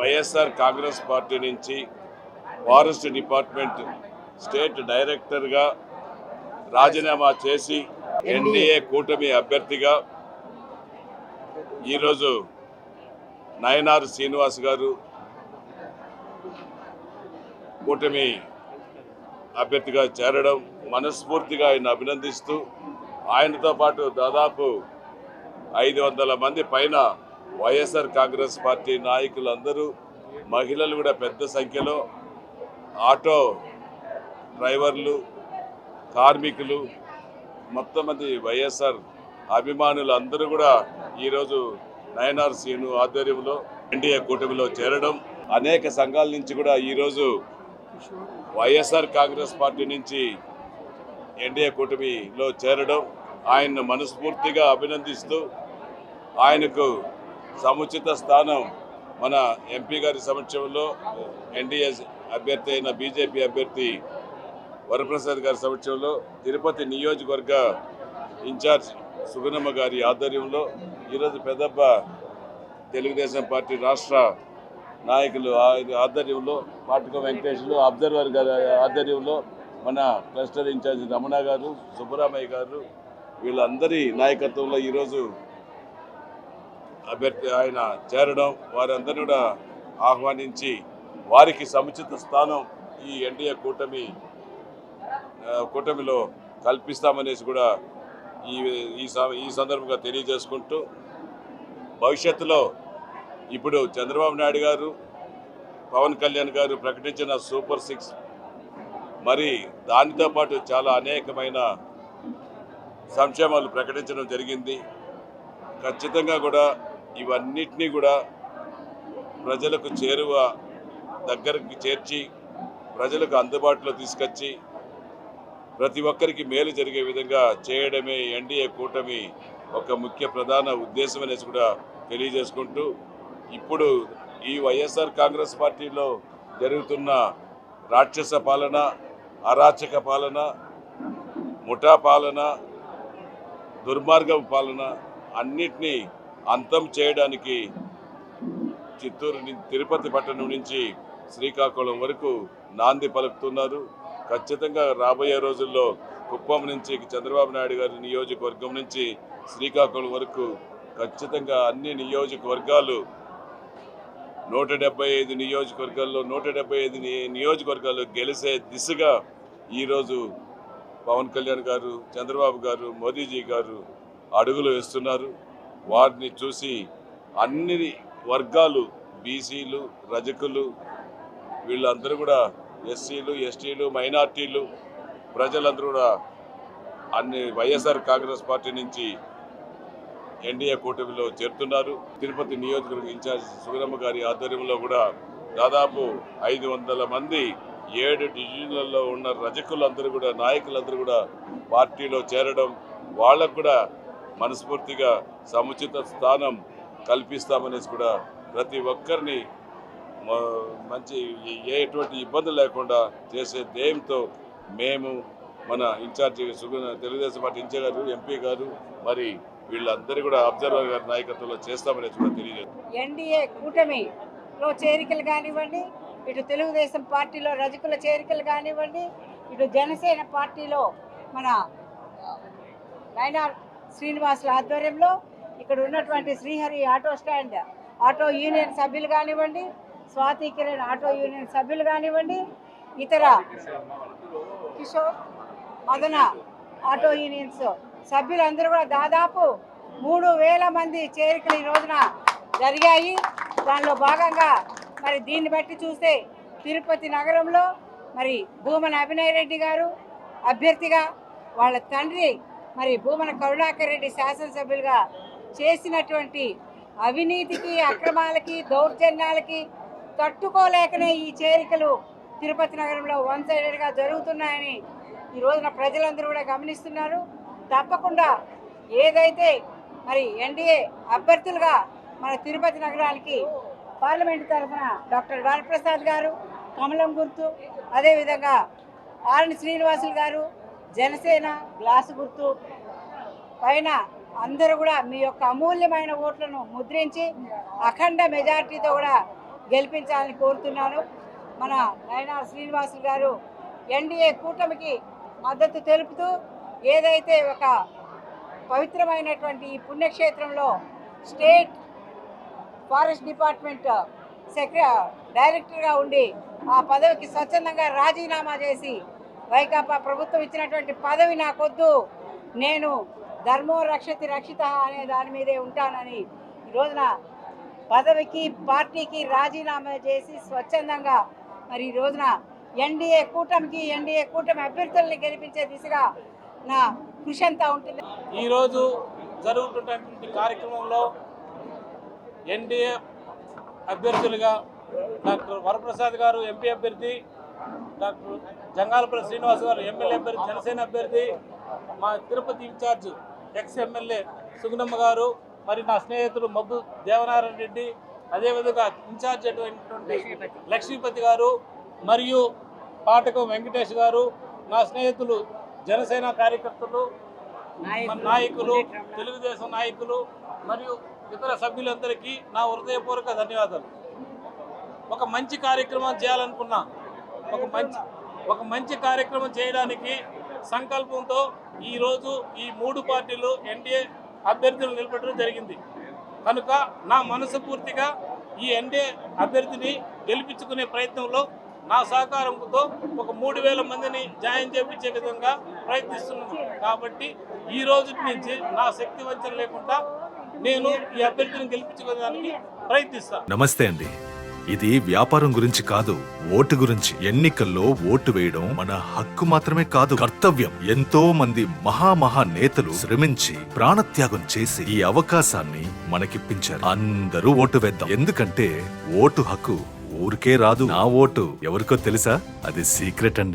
YSR Congress party నుంచి forest department state డైరెక్టర్గా రాజీనామా చేసి ఎన్డీఏ కూటమి అభ్యర్థిగా ఈరోజు నయనార్ శ్రీనివాస్ గారు కూటమి అభ్యర్థిగా చేరడం మనస్ఫూర్తిగా ఆయన అభినందిస్తూ, ఆయనతో పాటు దాదాపు 500 మంది పైన వైఎస్ఆర్ కాంగ్రెస్ పార్టీ నాయకులందరూ, మహిళలు కూడా పెద్ద సంఖ్యలో, ఆటో డ్రైవర్లు, కార్మికులు, మొత్తం మంది వైఎస్ఆర్ అభిమానులు అందరూ కూడా ఈరోజు నయనార్ శ్రీను ఆధ్వర్యంలో ఎన్డీఏ కూటమిలో చేరడం, అనేక సంఘాల నుంచి కూడా ఈరోజు వైఎస్ఆర్ కాంగ్రెస్ పార్టీ నుంచి ఎన్డీఏ కూటమిలో చేరడం ఆయన్ను మనస్ఫూర్తిగా అభినందిస్తూ, ఆయనకు సముచిత స్థానం మన ఎంపీ గారి సమక్షంలో ఎన్డీఏ అభ్యర్థి అయిన బీజేపీ అభ్యర్థి వరప్రసాద్ గారి సమక్షంలో తిరుపతి నియోజకవర్గ ఇన్ఛార్జ్ సుగుణమ్మ గారి ఆధ్వర్యంలో ఈరోజు పెద్దప్ప తెలుగుదేశం పార్టీ రాష్ట్ర నాయకులు ఆధ్వర్యంలో, పాటిక వెంకటేశ్వరు అబ్జర్వర్ గారి ఆధ్వర్యంలో, మన క్లస్టర్ ఇన్ఛార్జ్ రమణ గారు, సుబ్బరామయ్య గారు, వీళ్ళందరి నాయకత్వంలో ఈరోజు అభ్యర్థి ఆయన చేరడం, వారందరినీ కూడా ఆహ్వానించి వారికి సముచిత స్థానం ఈ ఎన్డీఏ కూటమిలో కల్పిస్తామనేసి కూడా ఈ సందర్భంగా తెలియజేసుకుంటూ, భవిష్యత్తులో ఇప్పుడు చంద్రబాబు నాయుడు గారు, పవన్ కళ్యాణ్ గారు ప్రకటించిన సూపర్ 6, మరి దానితో పాటు చాలా అనేకమైన సంక్షేమాలు ప్రకటించడం జరిగింది. ఖచ్చితంగా కూడా ఇవన్నిటినీ కూడా ప్రజలకు చేరువ దగ్గరికి చేర్చి, ప్రజలకు అందుబాటులో తీసుకొచ్చి ప్రతి ఒక్కరికి మేలు జరిగే విధంగా చేయడమే ఎన్డీఏ కూటమి ఒక ముఖ్య ప్రధాన ఉద్దేశం అనేసి కూడా తెలియజేసుకుంటూ, ఇప్పుడు ఈ వైఎస్ఆర్ కాంగ్రెస్ పార్టీలో జరుగుతున్న రాక్షస పాలన, అరాచక పాలన, ముఠా పాలన, దుర్మార్గపు పాలన అన్నిటినీ అంతం చేయడానికి చిత్తూరు తిరుపతి పట్టణం నుంచి శ్రీకాకుళం వరకు నాంది పలుకుతున్నారు. ఖచ్చితంగా రాబోయే రోజుల్లో కుప్పం నుంచి చంద్రబాబు నాయుడు గారి నియోజకవర్గం నుంచి శ్రీకాకుళం వరకు ఖచ్చితంగా అన్ని నియోజకవర్గాలు 175 నియోజకవర్గాల్లో 175 నియోజకవర్గాలు గెలిచే దిశగా ఈరోజు పవన్ కళ్యాణ్ గారు, చంద్రబాబు గారు, మోదీజీ గారు అడుగులు వేస్తున్నారు. వారిని చూసి అన్ని వర్గాలు, బీసీలు, రజకులు, వీళ్ళందరూ కూడా ఎస్సీలు, ఎస్టీలు, మైనార్టీలు ప్రజలందరూ కూడా అన్ని వైఎస్ఆర్ కాంగ్రెస్ పార్టీ నుంచి ఎన్డీఏ కూటమిలో చేరుతున్నారు. తిరుపతి నియోజకవర్గ ఇన్ఛార్జ్ సుగుణమ్మ గారి ఆధ్వర్యంలో కూడా దాదాపు 500 మంది 7 డివిజన్లలో ఉన్న రజకులందరూ కూడా, నాయకులందరూ కూడా పార్టీలో చేరడం, వాళ్ళకు కూడా మనస్ఫూర్తిగా సముచిత స్థానం కల్పిస్తామనేసి కూడా ప్రతి ఒక్కరిని మంచి ఎటువంటి ఇబ్బందులు లేకుండా చేసే ధ్యేయంతో మేము మన ఇన్ఛార్జి తెలుగుదేశం పార్టీ ఇన్ఛార్జ్ గారు, ఎంపీ గారు, మరి వీళ్ళందరూ కూడా అబ్జర్వర్ గారి నాయకత్వంలో చేస్తామనేసి కూడా తెలియజేస్తారు. ఎన్డీఏ కూటమిలో చేరికలు కానివ్వండి, ఇటు తెలుగుదేశం పార్టీలో రజకుల చేరికలు కానివ్వండి, ఇటు జనసేన పార్టీలో మన నయనార్ శ్రీనివాసుల ఆధ్వర్యంలో ఇక్కడ ఉన్నటువంటి Srihari auto stand auto union సభ్యులు కానివ్వండి, స్వాతి కిరణ్ ఆటో యూనియన్ సభ్యులు కానివ్వండి, ఇతర కిషోర్ మదన ఆటో యూనియన్స్ సభ్యులందరూ కూడా దాదాపు 3000 మంది చేరికలు ఈ రోజున జరిగాయి. దానిలో భాగంగా మరి దీన్ని బట్టి చూస్తే తిరుపతి నగరంలో మరి భూమన అభినయ్ రెడ్డి గారు అభ్యర్థిగా, వాళ్ళ తండ్రి మరి భూమన కరుణాకర్ రెడ్డి శాసనసభ్యులుగా చేసినటువంటి అవినీతికి, అక్రమాలకి, దౌర్జన్యాలకి తట్టుకోలేకనే ఈ చేరికలు తిరుపతి నగరంలో వన్ సైడెడ్గా జరుగుతున్నాయని ఈ రోజున ప్రజలందరూ కూడా గమనిస్తున్నారు. తప్పకుండా ఏదైతే మరి ఎన్డీఏ అభ్యర్థులుగా మన తిరుపతి నగరానికి పార్లమెంటు తరఫున డాక్టర్ వరప్రసాద్ గారు కమలం గుర్తు, అదేవిధంగా ఆర్ఎన్ శ్రీనివాసులు గారు జనసేన గ్లాసు గుర్తు పైన అందరూ కూడా మీ యొక్క అమూల్యమైన ఓట్లను ముద్రించి అఖండ మెజార్టీతో కూడా గెలిపించాలని కోరుతున్నాను. మన నయనార్ శ్రీనివాసులు గారు ఎన్డీఏ కూటమికి మద్దతు తెలుపుతూ ఏదైతే ఒక పవిత్రమైనటువంటి ఈ పుణ్యక్షేత్రంలో స్టేట్ ఫారెస్ట్ డిపార్ట్మెంట్ డైరెక్టర్గా ఉండి ఆ పదవికి స్వచ్ఛందంగా రాజీనామా చేసి వైకాపా ప్రభుత్వం ఇచ్చినటువంటి పదవి నాకొద్దు, నేను ధర్మో రక్షతి రక్షిత అనే దాని మీదే ఉంటానని ఈ రోజున పదవికి పార్టీకి రాజీనామా చేసి స్వచ్ఛందంగా మరి ఈ రోజున ఎన్డీఏ కూటమి అభ్యర్థుల్ని గెలిపించే దిశగా నా కృషి అంతా ఉంటుంది. ఈరోజు జరుగుతున్నటువంటి కార్యక్రమంలో ఎన్డీఏ అభ్యర్థులుగా డాక్టర్ వరప్రసాద్ గారు ఎంపీ అభ్యర్థి, డాక్టర్ జంగాలపల్లి శ్రీనివాస్ గారు ఎమ్మెల్యే అభ్యర్థి జనసేన అభ్యర్థి, మా Tirupati incharge ex MLA Sugunamma garu, మరి నా స్నేహితుడు మబ్బు దేవనారాయణ రెడ్డి, అదేవిధంగా ఇన్ఛార్జ్ అయినటువంటి లక్ష్మీపతి గారు, మరియు పాటకం వెంకటేష్ గారు, నా స్నేహితులు జనసేన కార్యకర్తలు, నాయకులు, తెలుగుదేశం నాయకులు మరియు ఇతర సభ్యులందరికీ నా హృదయపూర్వక ధన్యవాదాలు. ఒక మంచి కార్యక్రమం చేయాలనుకున్నా, ఒక మంచి కార్యక్రమం చేయడానికి సంకల్పంతో ఈరోజు ఈ 3 పార్టీలు ఎన్డీఏ అభ్యర్థులు నిలబెట్టడం జరిగింది. కనుక నా మనసు పూర్తిగా ఈ ఎన్డీఏ అభ్యర్థిని గెలిపించుకునే ప్రయత్నంలో నా సహకారంతో ఒక 3000 మందిని జాయిన్ చేయించే విధంగా ప్రయత్నిస్తున్నాను. కాబట్టి ఈ రోజు నుంచి నా శక్తి వంచన లేకుండా నేను ఈ అభ్యర్థిని గెలిపించుకోవడానికి ప్రయత్నిస్తాను. నమస్తే అండి. ఇది వ్యాపారం గురించి కాదు, ఓటు గురించి. ఎన్నికల్లో ఓటు వేయడం మన హక్కు మాత్రమే కాదు, కర్తవ్యం. ఎంతో మంది మహా నేతలు శ్రమించి ప్రాణత్యాగం చేసి ఈ అవకాశాన్ని మనకిప్పించారు. అందరూ ఓటు వేద్దాం. ఎందుకంటే ఓటు హక్కు ఊరికే రాదు. నా ఓటు ఎవరికో తెలుసా? అది సీక్రెట్ అండి.